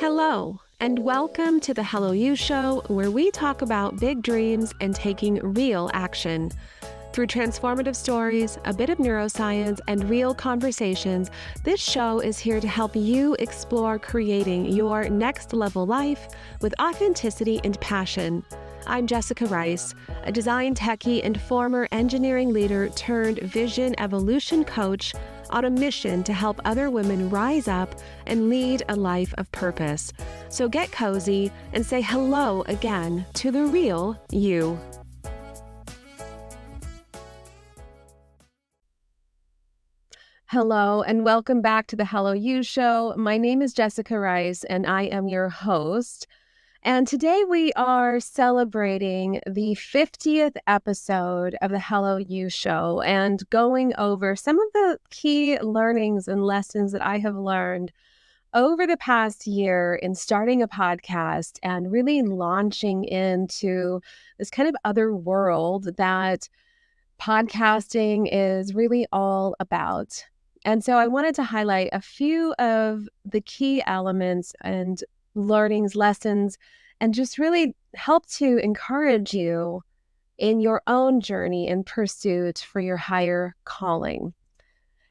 Hello, and welcome to the Hello You Show, where we talk about big dreams and taking real action. Through transformative stories, a bit of neuroscience, and real conversations, this show is here to help you explore creating your next level life with authenticity and passion. I'm Jessica Rice, a design techie and former engineering leader turned vision evolution coach on a mission to help other women rise up and lead a life of purpose. So get cozy and say hello again to the real you. Hello, and welcome back to the Hello You Show. My name is Jessica Rice, and I am your host. And today we are celebrating the 50th episode of the Hello You Show and going over some of the key learnings and lessons that I have learned over the past year in starting a podcast and really launching into this kind of other world that podcasting is really all about. And so I wanted to highlight a few of the key elements and learnings, lessons, and just really help to encourage you in your own journey and pursuit for your higher calling.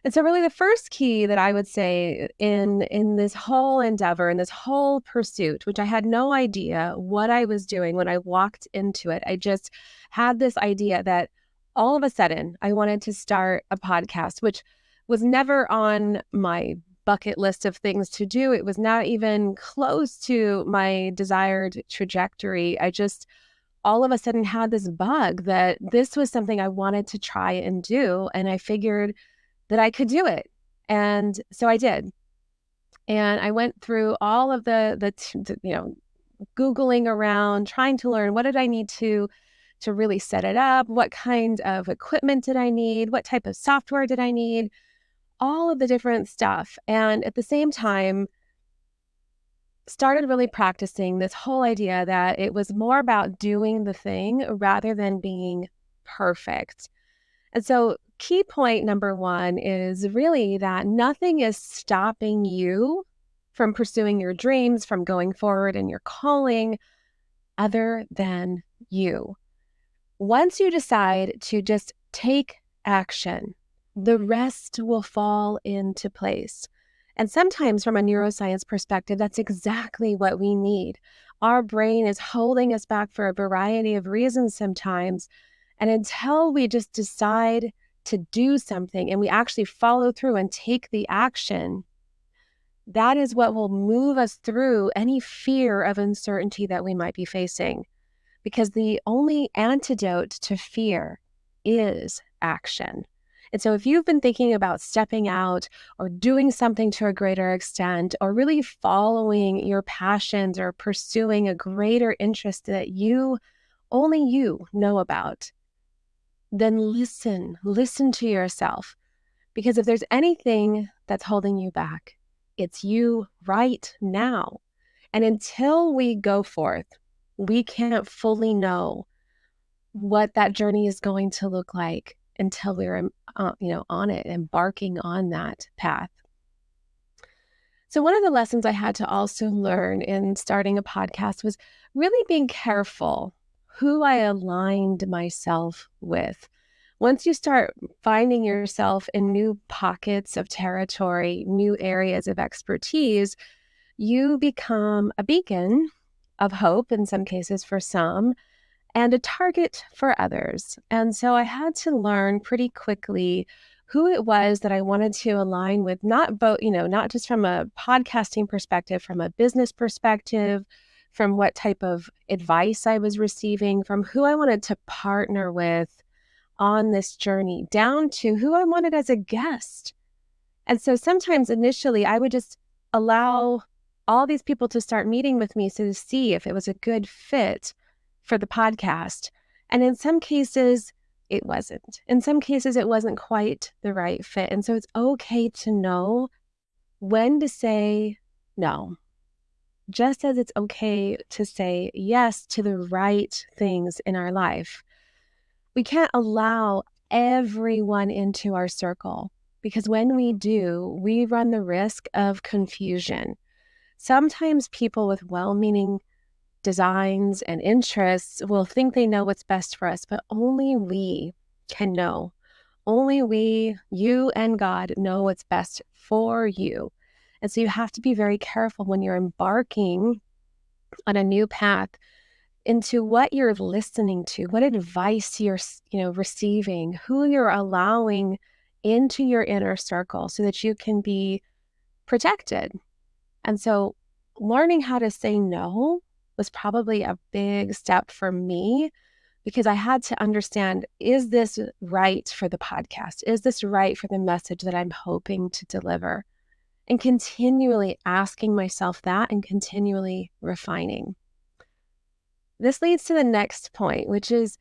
And so really the first key that I would say in this whole endeavor, in this whole pursuit, which I had no idea what I was doing when I walked into it, I just had this idea that all of a sudden I wanted to start a podcast, which was never on my bucket list of things to do. It was not even close to my desired trajectory. I just all of a sudden had this bug that this was something I wanted to try and do. And I figured that I could do it. And so I did. And I went through all of the Googling around, trying to learn what did I need to really set it up? What kind of equipment did I need? What type of software did I need? All of the different stuff. And at the same time, started really practicing this whole idea that it was more about doing the thing rather than being perfect. And so key point number one is really that nothing is stopping you from pursuing your dreams, from going forward in your calling, other than you. Once you decide to just take action, the rest will fall into place. And sometimes from a neuroscience perspective, that's exactly what we need. Our brain is holding us back for a variety of reasons sometimes. And until we just decide to do something and we actually follow through and take the action, that is what will move us through any fear of uncertainty that we might be facing. Because the only antidote to fear is action. And so if you've been thinking about stepping out or doing something to a greater extent, or really following your passions or pursuing a greater interest that only you know about, then listen to yourself. Because if there's anything that's holding you back, it's you right now. And until we go forth, we can't fully know what that journey is going to look like until we're, on it, embarking on that path. So one of the lessons I had to also learn in starting a podcast was really being careful who I aligned myself with. Once you start finding yourself in new pockets of territory, new areas of expertise, you become a beacon of hope in some cases for some, and a target for others. And so I had to learn pretty quickly who it was that I wanted to align with, not just from a podcasting perspective, from a business perspective, from what type of advice I was receiving, from who I wanted to partner with on this journey, down to who I wanted as a guest. And so sometimes initially I would just allow all these people to start meeting with me to see if it was a good fit for the podcast. And in some cases, it wasn't. In some cases, it wasn't quite the right fit. And so it's okay to know when to say no, just as it's okay to say yes to the right things in our life. We can't allow everyone into our circle, because when we do, we run the risk of confusion. Sometimes people with well-meaning designs and interests will think they know what's best for us, but only we can know. Only we, you and God, know what's best for you. And so you have to be very careful when you're embarking on a new path into what you're listening to, what advice you're, receiving, who you're allowing into your inner circle so that you can be protected. And so learning how to say no was probably a big step for me because I had to understand, is this right for the podcast? Is this right for the message that I'm hoping to deliver? And continually asking myself that and continually refining. This leads to the next point, which is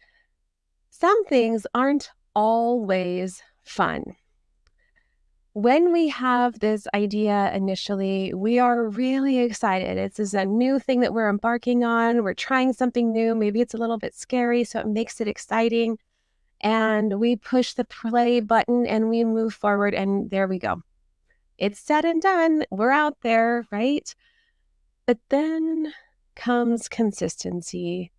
some things aren't always fun. When we have this idea initially, we are really excited. This is a new thing that we're embarking on. We're trying something new. Maybe it's a little bit scary, so it makes it exciting. And we push the play button and we move forward, and there we go. It's said and done. We're out there, right? But then comes consistency.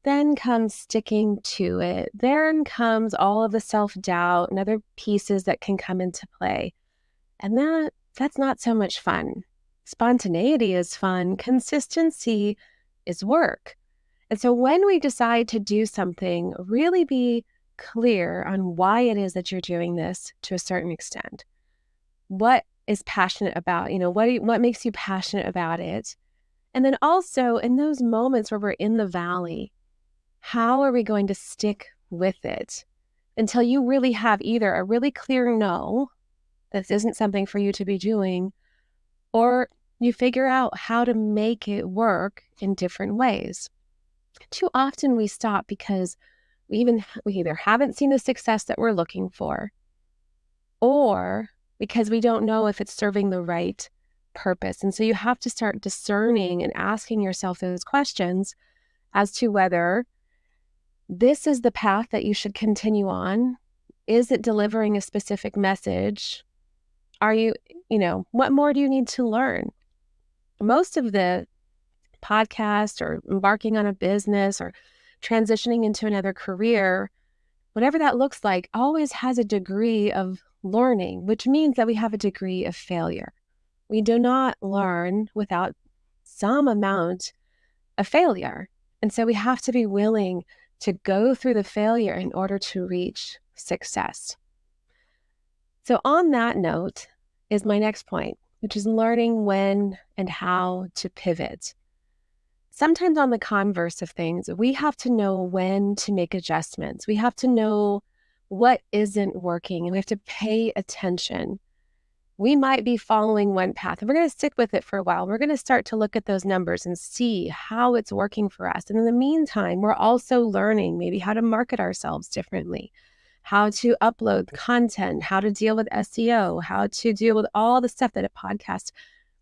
Then comes sticking to it. Then comes all of the self-doubt and other pieces that can come into play. And that's not so much fun. Spontaneity is fun. Consistency is work. And so when we decide to do something, really be clear on why it is that you're doing this to a certain extent. What is passionate about, what makes you passionate about it? And then also in those moments where we're in the valley, how are we going to stick with it until you really have either a really clear no, this isn't something for you to be doing, or you figure out how to make it work in different ways. Too often we stop because we either haven't seen the success that we're looking for, or because we don't know if it's serving the right purpose. And so you have to start discerning and asking yourself those questions as to whether this is the path that you should continue on. Is it delivering a specific message? Are you, what more do you need to learn? Most of the podcast or embarking on a business or transitioning into another career, whatever that looks like, always has a degree of learning, which means that we have a degree of failure. We do not learn without some amount of failure. And so we have to be willing to go through the failure in order to reach success. So on that note is my next point, which is learning when and how to pivot. Sometimes on the converse of things, we have to know when to make adjustments. We have to know what isn't working, and we have to pay attention. We might be following one path, and we're going to stick with it for a while. We're going to start to look at those numbers and see how it's working for us. And in the meantime, we're also learning maybe how to market ourselves differently, how to upload content, how to deal with SEO, how to deal with all the stuff that a podcast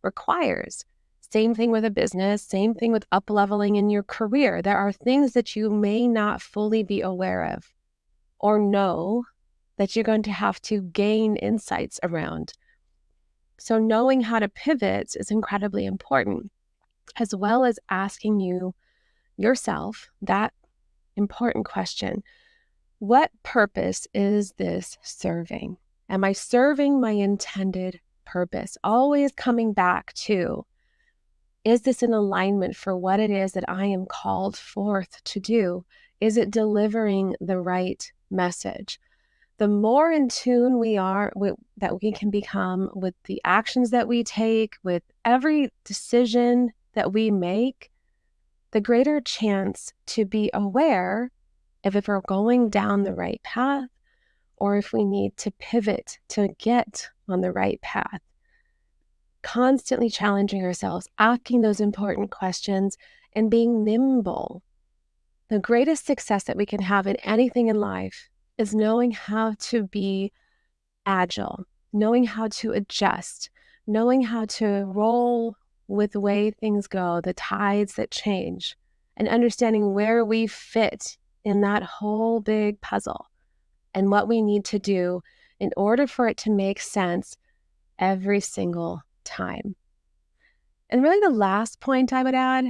requires. Same thing with a business, same thing with up-leveling in your career. There are things that you may not fully be aware of or know that you're going to have to gain insights around. So knowing how to pivot is incredibly important, as well as asking yourself that important question. What purpose is this serving? Am I serving my intended purpose? Always coming back to, is this in alignment for what it is that I am called forth to do? Is it delivering the right message? The more in tune we are that we can become with the actions that we take, with every decision that we make, the greater chance to be aware of if we're going down the right path or if we need to pivot to get on the right path. Constantly challenging ourselves, asking those important questions, and being nimble. The greatest success that we can have in anything in life is knowing how to be agile, knowing how to adjust, knowing how to roll with the way things go, the tides that change, and understanding where we fit in that whole big puzzle and what we need to do in order for it to make sense every single time. And really the last point I would add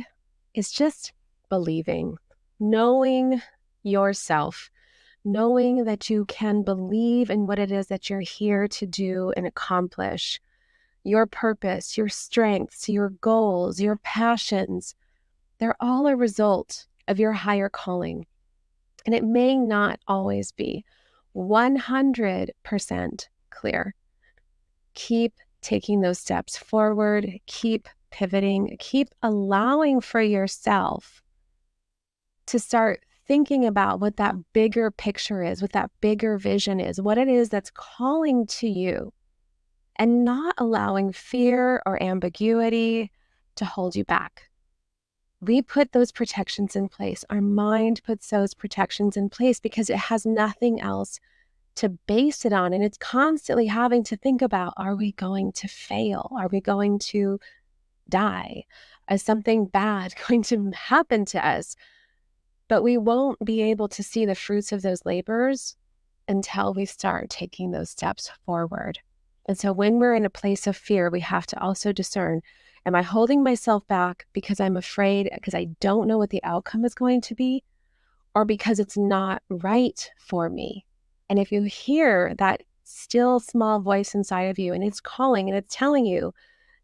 is just believing, knowing yourself, knowing that you can believe in what it is that you're here to do and accomplish, your purpose, your strengths, your goals, your passions. They're all a result of your higher calling. And it may not always be 100% clear. Keep taking those steps forward, keep pivoting, keep allowing for yourself to start thinking about what that bigger picture is, what that bigger vision is, what it is that's calling to you, and not allowing fear or ambiguity to hold you back. We put those protections in place. Our mind puts those protections in place because it has nothing else to base it on. And it's constantly having to think about, are we going to fail? Are we going to die? Is something bad going to happen to us? But we won't be able to see the fruits of those labors until we start taking those steps forward. And so when we're in a place of fear, we have to also discern, am I holding myself back because I'm afraid, because I don't know what the outcome is going to be, or because it's not right for me? And if you hear that still small voice inside of you and it's calling and it's telling you,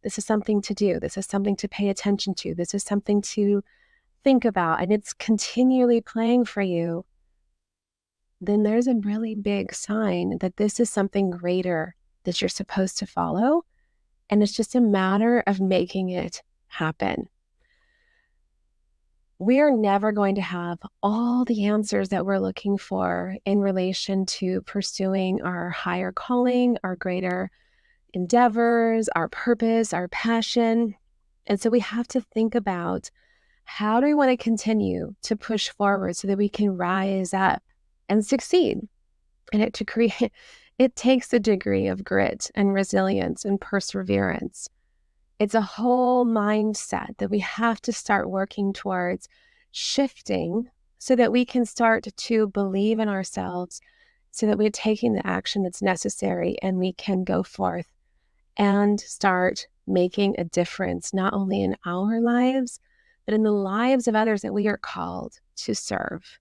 this is something to do, this is something to pay attention to, this is something to think about, and it's continually playing for you, then there's a really big sign that this is something greater that you're supposed to follow. And it's just a matter of making it happen. We are never going to have all the answers that we're looking for in relation to pursuing our higher calling, our greater endeavors, our purpose, our passion. And so we have to think about, how do we want to continue to push forward so that we can rise up and succeed? And it takes a degree of grit and resilience and perseverance. It's a whole mindset that we have to start working towards shifting so that we can start to believe in ourselves, so that we're taking the action that's necessary and we can go forth and start making a difference, not only in our lives, but in the lives of others that we are called to serve.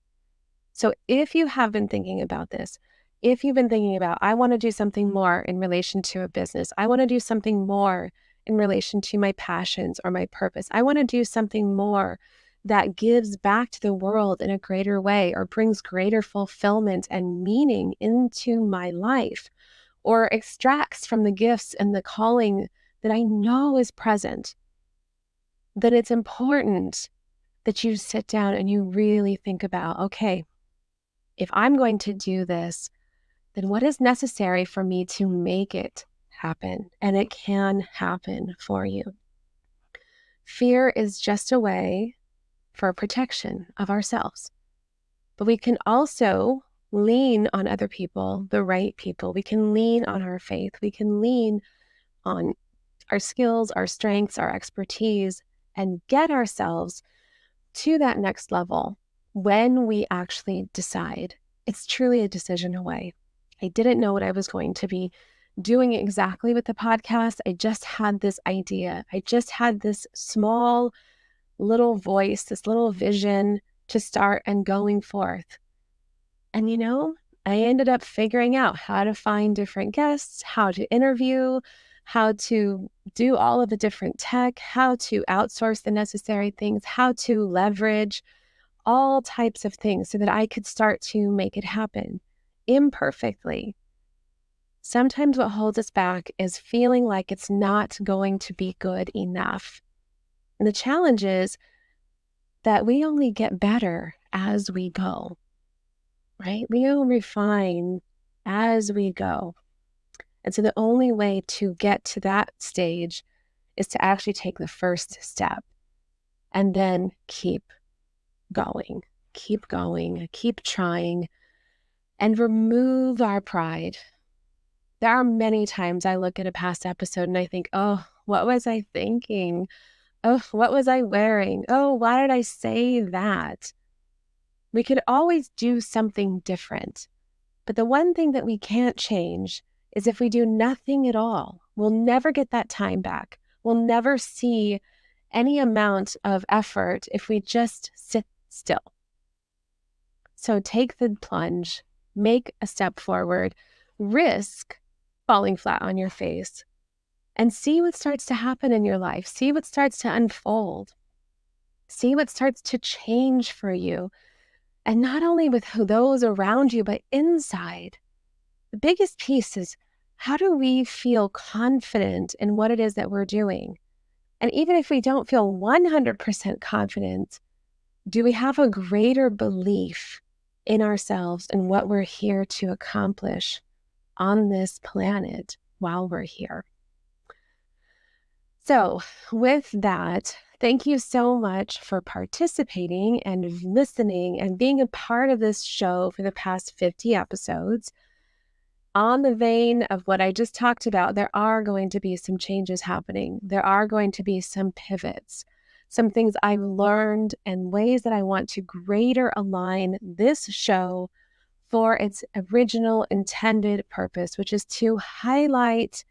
So if you have been thinking about this, if you've been thinking about, I want to do something more in relation to a business, I want to do something more in relation to my passions or my purpose, I want to do something more that gives back to the world in a greater way or brings greater fulfillment and meaning into my life, or extracts from the gifts and the calling that I know is present, then it's important that you sit down and you really think about, okay, if I'm going to do this, then what is necessary for me to make it happen? And it can happen for you. Fear is just a way for protection of ourselves. But we can also lean on other people, the right people. We can lean on our faith. We can lean on our skills, our strengths, our expertise, and get ourselves to that next level when we actually decide. It's truly a decision away. I didn't know what I was going to be doing exactly with the podcast. I just had this idea. I just had this small little voice, this little vision to start and going forth. And I ended up figuring out how to find different guests, how to interview, how to do all of the different tech, how to outsource the necessary things, how to leverage all types of things so that I could start to make it happen imperfectly. Sometimes what holds us back is feeling like it's not going to be good enough. And the challenge is that we only get better as we go, right? We will refine as we go. And so the only way to get to that stage is to actually take the first step and then keep going, keep trying, and remove our pride. There are many times I look at a past episode and I think, oh, what was I thinking? Oh, what was I wearing? Oh, why did I say that? We could always do something different. But the one thing that we can't change is if we do nothing at all. We'll never get that time back. We'll never see any amount of effort if we just sit still. So take the plunge, make a step forward, risk falling flat on your face, and see what starts to happen in your life. See what starts to unfold. See what starts to change for you. And not only with those around you, but inside. The biggest piece is, how do we feel confident in what it is that we're doing? And even if we don't feel 100% confident, do we have a greater belief in ourselves and what we're here to accomplish on this planet while we're here? So with that, thank you so much for participating and listening and being a part of this show for the past 50 episodes. On the vein of what I just talked about, there are going to be some changes happening. There are going to be some pivots, some things I've learned, and ways that I want to greater align this show for its original intended purpose, which is to highlight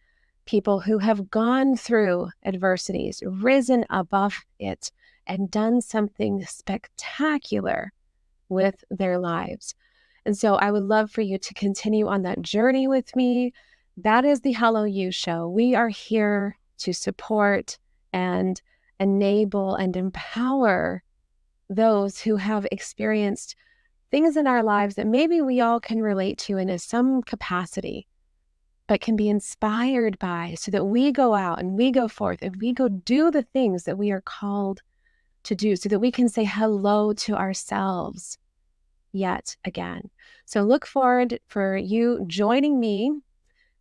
people who have gone through adversities, risen above it, and done something spectacular with their lives. And so I would love for you to continue on that journey with me. That is the Hello You Show. We are here to support and enable and empower those who have experienced things in our lives that maybe we all can relate to in some capacity, but can be inspired by, so that we go out and we go forth and we go do the things that we are called to do, so that we can say hello to ourselves yet again. So look forward for you joining me.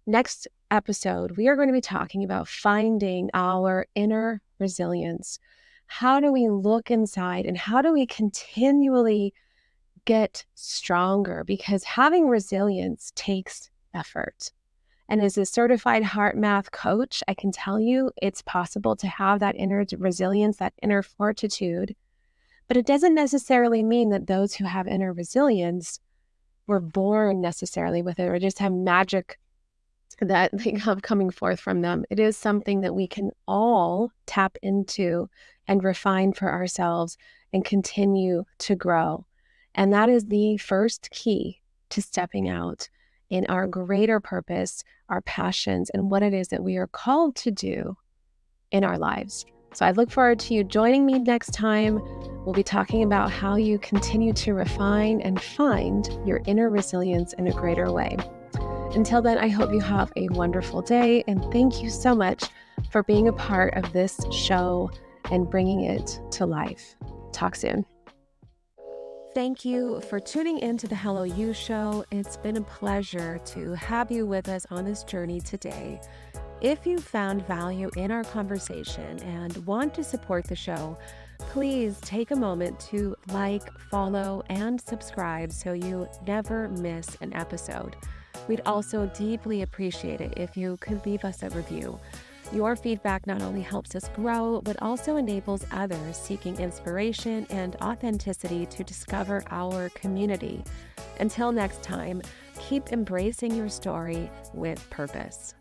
Next episode, we are going to be talking about finding our inner resilience. How do we look inside and how do we continually get stronger? Because having resilience takes effort. And as a certified heart math coach, I can tell you it's possible to have that inner resilience, that inner fortitude. But it doesn't necessarily mean that those who have inner resilience were born necessarily with it or just have magic that they have coming forth from them. It is something that we can all tap into and refine for ourselves and continue to grow. And that is the first key to stepping out in our greater purpose, our passions, and what it is that we are called to do in our lives. So I look forward to you joining me next time. We'll be talking about how you continue to refine and find your inner resilience in a greater way. Until then, I hope you have a wonderful day, and thank you so much for being a part of this show and bringing it to life. Talk soon. Thank you for tuning into the Hello You Show. It's been a pleasure to have you with us on this journey today. If you found value in our conversation and want to support the show, please take a moment to like, follow, and subscribe so you never miss an episode. We'd also deeply appreciate it if you could leave us a review. Your feedback not only helps us grow, but also enables others seeking inspiration and authenticity to discover our community. Until next time, keep embracing your story with purpose.